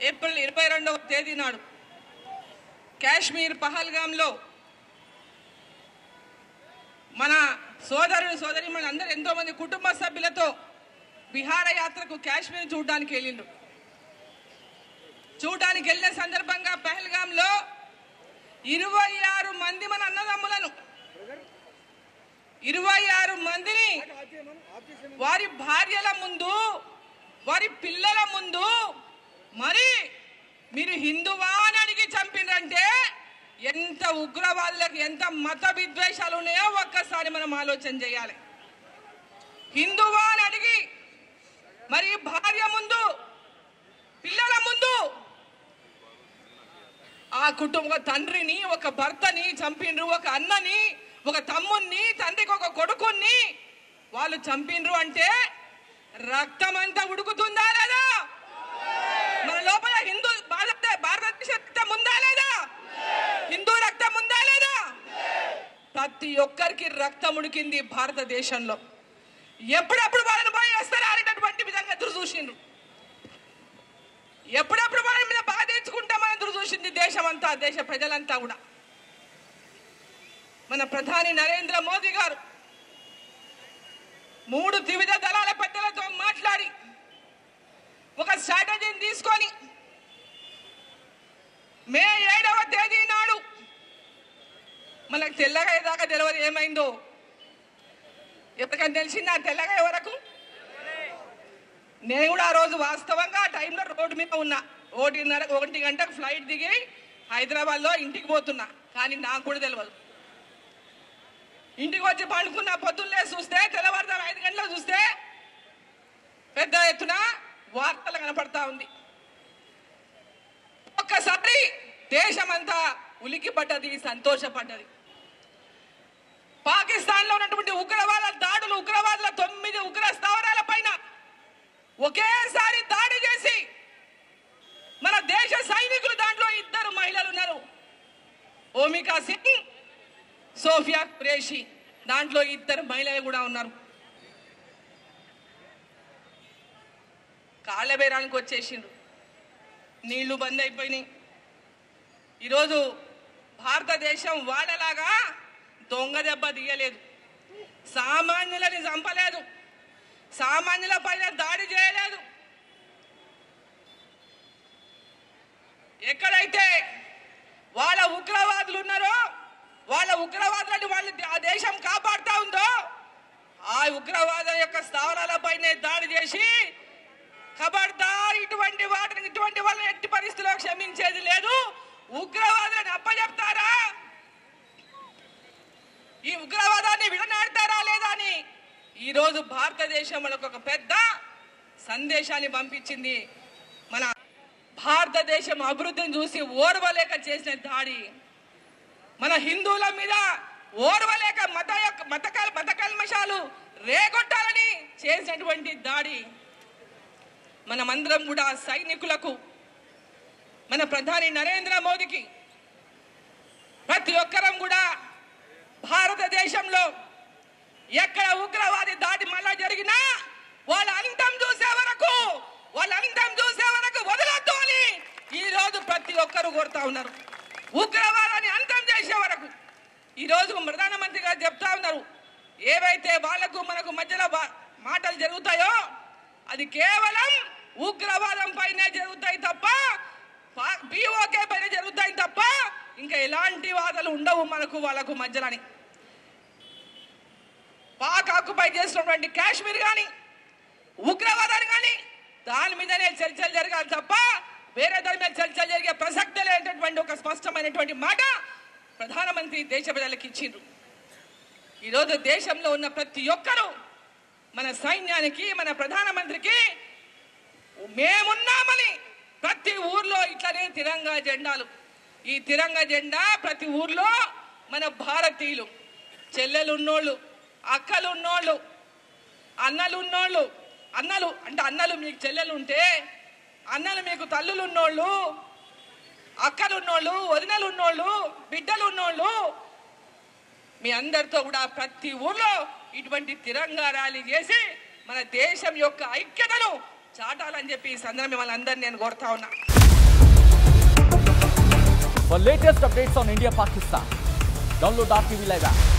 April 22వ తేదీ నాడు కాశ్మీర్ పహల్గాంలో మన సోదరిమణులు అందరూ ఎంతో మంది కుటుంబ సభ్యులతో విహారయాత్రకు కాశ్మీర్ చూడడానికి వెళ్ళిండ్రు. చూడడానికి వెళ్ళిన సందర్భంగా పహల్గాంలో 26 మంది మన అన్నదమ్ములను 26 మందిని వారి భార్యల ముందు వారి పిల్లల ముందు మరి మీరు హిందువా అని అడిగి చంపిండ్రంటే ఎంత ఉగ్రవాదులకు ఎంత మత విద్వేషాలు ఉన్నాయో ఒక్కసారి మనం ఆలోచన చేయాలి. హిందువా అని అడిగి మరి భార్య ముందు పిల్లల ముందు ఆ కుటుంబ తండ్రిని ఒక భర్తని చంపిండ్రు, ఒక అన్నని ఒక తమ్ముణ్ణి తండ్రికి ఒక కొడుకుని వాళ్ళు చంపిండ్రు అంటే రక్తం అంతా ఉడుకుతుందా లేదా? మన లోపల హిందూ భారతదేశ రక్తం ఉందా లేదా? హిందూ రక్తం ఉందా లేదా? ప్రతి ఒక్కరికి రక్తం ఉడికింది భారతదేశంలో. ఎప్పుడప్పుడు వాళ్ళని పోయి వేస్తారా అనేటటువంటి విధంగా ఎదురు చూసిండ్రు. ఎప్పుడప్పుడు వాళ్ళ మీద బాధించుకుంటామని ఎదురు చూసింది దేశం అంతా, దేశ ప్రజలంతా కూడా. మన ప్రధాని నరేంద్ర మోదీ గారు 3 త్రివిధ దళాల పెద్దలతో మాట్లాడి ఒక స్ట్రాటజీని తీసుకొని మే 7వ తేదీ నాడు మనకు తెల్లగా దాకా తెలియదు ఏమైందో. ఎప్పటికైనా తెలిసింది ఆ తెల్లగా వరకు. నేను కూడా ఆ రోజు వాస్తవంగా ఆ టైంలో రోడ్డు మీద ఉన్నా. 1 గంటకు ఫ్లైట్ దిగి హైదరాబాద్లో ఇంటికి పోతున్నా. కానీ నాకు కూడా తెలియదు. ఇంటికి వచ్చి పండుకున్న పొద్దున్నే చూస్తే తెల్లవారుజాము 5 గంటలకు చూస్తే పెద్ద ఎత్తున వార్తలు కనపడతా ఉంది. ఒక్కసారి దేశమంతా ఉలికిపడ్డది, సంతోషపడ్డది. పాకిస్తాన్లో ఉన్నటువంటి ఉగ్రవాద దాడులు, ఉగ్రవాదుల 9 ఉగ్ర స్థావరాల పైన ఒకేసారి దాడి చేసి మన దేశ సైనికులు, దాంట్లో 2 మహిళలు ఉన్నారు, ఓమికా సింగ్, సోఫియా ఖురేషి, దాంట్లో 2 మహిళలు కూడా ఉన్నారు. కాళ్ళబేరానికి వచ్చేసిండ్రు. నీళ్లు బంద్ అయిపోయినాయి. ఈరోజు భారతదేశం వాళ్ళలాగా దొంగ దెబ్బ తీయలేదు, సామాన్యులని చంపలేదు, సామాన్యుల పైన దాడి చేయలేదు. ఎక్కడైతే వాళ్ళ ఉగ్రవాదులు ఉన్నారో, వాళ్ళ ఉగ్రవాదులని వాళ్ళు ఆ దేశం కాపాడుతూ ఉందో ఆ ఉగ్రవాదుల యొక్క స్థావరాలపైనే దాడి చేసి ఖబర్దార్ ఇటువంటి వాళ్ళని ఎట్టి పరిస్థితిలో క్షమించేది లేదు, ఉగ్రవాదులను అప్పచెప్తారా, ఈ ఉగ్రవాదాన్ని విడనాడతారా లేదా అని ఈరోజు భారతదేశం మనకు ఒక పెద్ద సందేశాన్ని పంపించింది. మన భారతదేశం అభివృద్ధిని చూసి ఓర్వలేక చేసిన దాడి, మన హిందువుల మీద ఓర్వలేక మత కల్మషాలు రేగొట్టాలని చేసినటువంటి దాడి. మనమందరం కూడా సైనికులకు, మన ప్రధాని నరేంద్ర మోదీకి, ప్రతి ఒక్కరం కూడా భారతదేశంలో ఎక్కడ ఉగ్రవాది దాడి మళ్ళా జరిగినా వాళ్ళ అంతం చూసే వరకు వదలొద్దు అని ఈరోజు ప్రతి ఒక్కరు కోరుతా ఉన్నారు. ఉగ్రవాదాన్ని అంతం చేసే వరకు. ఈరోజు ప్రధానమంత్రి గారు చెప్తా ఉన్నారు, ఏవైతే వాళ్లకు మనకు మధ్యలో మాటలు జరుగుతాయో అది కేవలం ఉగ్రవాదం పైనే జరుగుతాయి తప్ప, పిఓకే పైన జరుగుతాయి తప్ప ఇంకా ఎలాంటి వాదాలు ఉండవు మనకు వాళ్ళకు మధ్యలోని. పాక్ ఆక్యుపై చేసినటువంటి కాశ్మీర్ కానీ ఉగ్రవాదాన్ని కానీ దాని మీదనే చర్చలు జరగాలి తప్ప వేరే దాని మీద చర్చలు జరిగే ప్రసక్తే లేనటువంటి ఒక స్పష్టమైనటువంటి మాట ప్రధానమంత్రి దేశ ప్రజలకు ఇచ్చిండ్రు. ఈరోజు దేశంలో ఉన్న ప్రతి ఒక్కరూ మన సైన్యానికి, మన ప్రధానమంత్రికి మేమున్నామని ప్రతి ఊర్లో ఇట్లనే తిరంగా జెండాలు, ఈ తిరంగా జెండా ప్రతి ఊర్లో మన భారతీయులు, చెల్లెలు ఉన్నోళ్ళు, అక్కలు ఉన్నోళ్ళు, అన్నలు ఉన్నోళ్ళు, అన్నలు మీకు చెల్లెలు ఉంటే, అన్నలు మీకు తల్లులు ఉన్నోళ్ళు, అక్కలు ఉన్నోళ్ళు, వదినలు ఉన్నోళ్ళు, బిడ్డలు ఉన్నోళ్ళు, మీ అందరితో కూడా ప్రతి ఊర్లో ఇటువంటి తిరంగా ర్యాలీ చేసి మన దేశం యొక్క ఐక్యతను చాటాలని చెప్పి ఈ సందర్భంగా మిమ్మల్ని అందరినీ నేను కోరుతా ఉన్నా. For latest updates on India Pakistan, download RTV Live app.